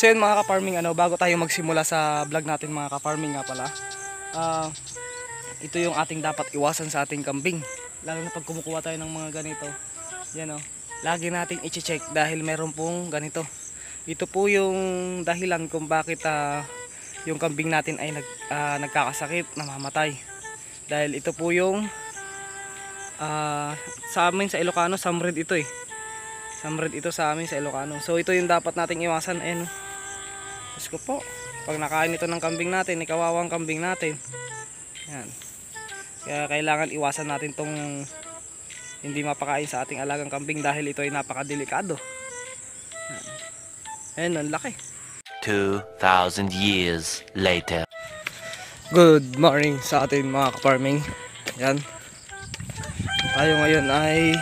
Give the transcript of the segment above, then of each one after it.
So yun mga ka-farming, bago tayo magsimula sa vlog natin mga ka-farming nga pala, ito yung ating dapat iwasan sa ating kambing. Lalo na pag kumukuha tayo ng mga ganito. Yan lagi nating i-check dahil meron pong ganito. Ito po yung dahilan kung bakit yung kambing natin ay nagkakasakit, namamatay. Dahil ito po yung sa amin sa Ilocano, samred ito Samred ito sa amin sa Ilocano. So ito yung dapat nating iwasan. Diyos ko po, pag nakain ito ng kambing natin, ikawawang kambing natin. Yan. Kaya kailangan iwasan natin tong hindi mapakain sa ating alagang kambing dahil ito ay napakadelikado. Ayan, ang laki. 2,000 years later. Good morning sa ating mga ka-farming. Yan. Tayo ngayon ay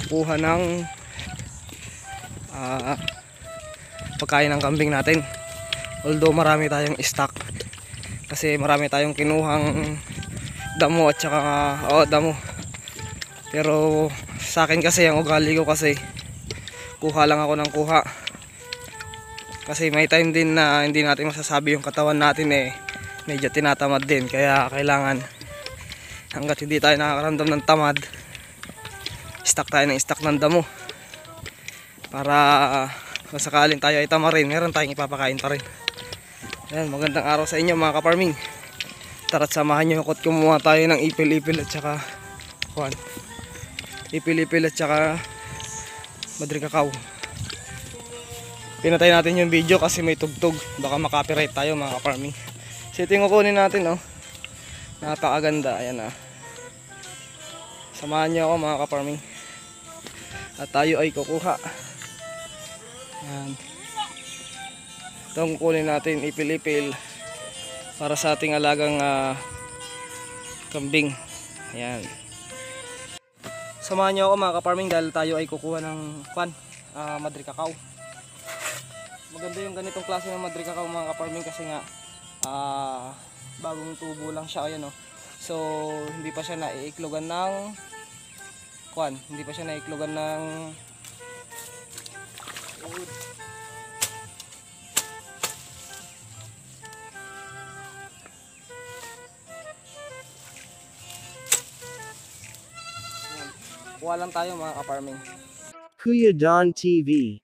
kukuha ng pagkain ng kambing natin. Although marami tayong stock kasi marami tayong kinuhang damo at saka damo. Pero sa akin kasi ang ugali ko kasi kuha lang ako ng kuha. Kasi may time din na hindi natin masasabi yung katawan natin medyo tinatamad din. Kaya kailangan hanggat hindi tayo nakakaramdam ng tamad, stock tayo ng stock ng damo. Para kung sakaling tayo ay tama rin, meron tayong ipapakain pa rin. Ayan, magandang araw sa inyo mga ka-farming. Tara't samahan nyo ako at kumuha tayo ng ipil-ipil at saka ipil-ipil at saka madrikakaw. Pinatay natin yung video kasi may tugtog, baka makapiright tayo mga ka-farming. So ito yung kukunin natin napakaganda. Ayan samahan nyo ako mga ka-farming at tayo ay kukuha. Ayan. Itong kukunin natin ipil-ipil para sa ating alagang kambing. Ayan. Samahan nyo ako mga ka-farming dahil tayo ay kukuha ng madrikakaw. Maganda yung ganitong klase ng madrikakaw mga ka-farming kasi nga bagong tubo lang siya. Ayan, so hindi pa siya naiiklogan ng kuha lang tayo mga ka-farming. Kuya Don TV.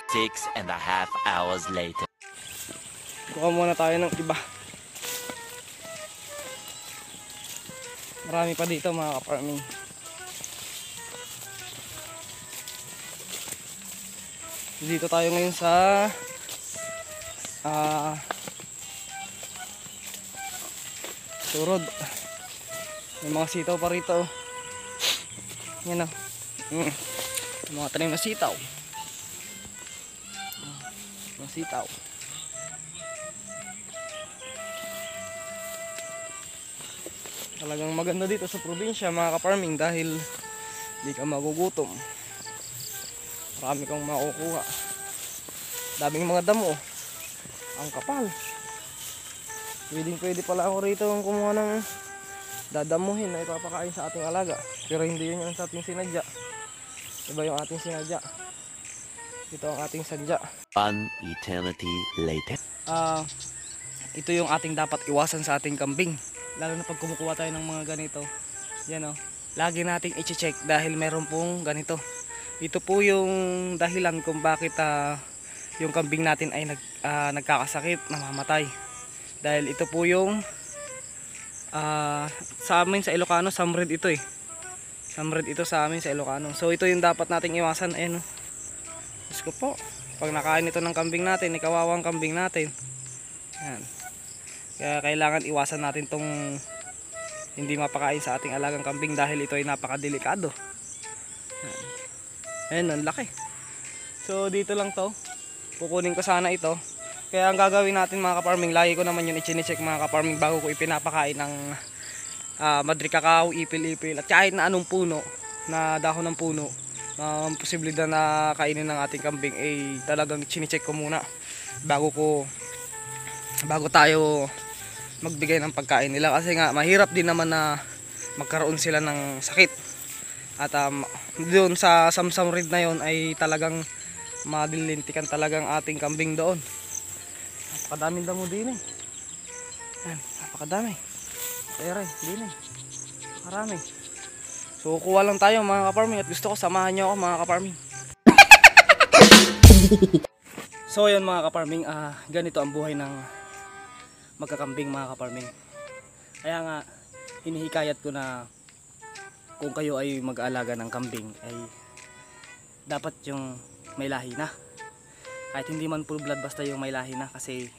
Six and a half hours later. Kuha muna tayo ng iba. Marami pa dito mga ka-farming. Dito tayo ngayon sa surod. May mga sitaw pa rito. Yan mga tanim na sitaw. Sitaw. Talagang maganda dito sa probinsya mga ka-farming dahil di ka magugutom. Marami kang makukuha. Daming mga damo. Ang kapal. Pwede pala ako rito kumuha ng dadamuhin na ipapakain sa ating alaga. Pero hindi yun yung sa ating sinadya. Iba yung ating sinadya. Ito ang ating sadya. One eternity later. Ito yung ating dapat iwasan sa ating kambing. Lalo na pag kumukuha tayo ng mga ganito. Yan o. Lagi nating i-check dahil meron pong ganito. Ito po yung dahilan kung bakit yung kambing natin ay nagkakasakit, namamatay. Dahil ito po yung sa amin sa Ilocano, samred ito eh. Samred ito sa amin sa Ilocano. So ito yung dapat nating iwasan. Ayan o. Diyos ko po. Pag nakain ito ng kambing natin, ikawawang kambing natin. Yan. Kaya kailangan iwasan natin tong hindi mapakain sa ating alagang kambing dahil ito ay napakadelikado. Yan. Ayan, ang laki. So dito lang to. Kukunin ko sana ito. Kaya ang gagawin natin mga kaparming, lagi ko naman yun i-check mga kaparming bago ko ipinapakain ng madri kakao, ipil-ipil at kahit na anong puno, na dahon ng puno, posibilidad na kainin ng ating kambing ay talagang chinecheck ko muna bago tayo magbigay ng pagkain nila, kasi nga mahirap din naman na magkaroon sila ng sakit. At doon sa Samsam Red na yon ay talagang madilintikan talagang ating kambing doon. Napakadaming damo din eh. Yan, napakadami. Eray, din eh. Marami. So kuha lang tayo mga kaparming at gusto ko samahan nyo ako mga kaparming. So yun mga kaparming, ganito ang buhay ng magkakambing mga kaparming. Kaya nga hinihikayat ko na kung kayo ay mag-aalaga ng kambing ay dapat yung may lahi na. Kahit hindi man full blood, basta yung may lahi na, kasi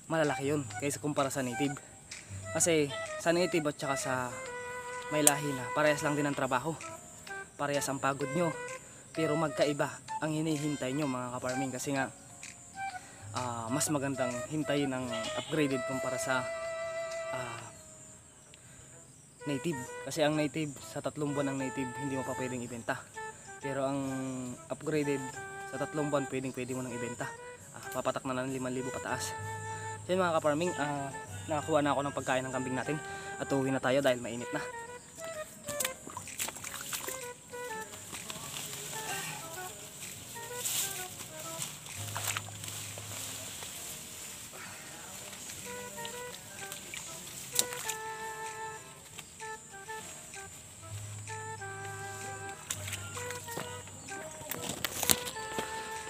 malalaki yun kaysa kumpara sa native. Kasi sa native at saka sa may lahi na, parehas lang din ang trabaho, parehas ang pagod nyo, pero magkaiba ang hinihintay nyo mga kaparming. Kasi nga mas magandang hintayin ang upgraded kumpara sa native. Kasi ang native, sa 3 buwan ng native hindi mo pa pwedeng ibenta, pero ang upgraded sa 3 buwan pwede mo nang ibenta. Papatak na ng 5,000 pataas. So yun mga kaparming, nakakuha na ako ng pagkain ng kambing natin at uwi na tayo dahil mainit na.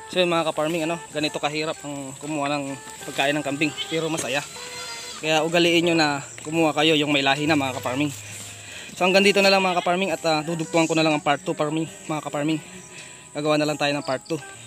So yun mga kaparming, ganito kahirap ang kumuha ng pagkain ng kambing, pero masaya. Kaya ugaliin nyo na kumuha kayo yung may lahi na mga kaparming. So hanggang dito na lang mga kaparming, at dudugtungan ko na lang ang part 2 mga kaparming. Gagawa na lang tayo ng part 2.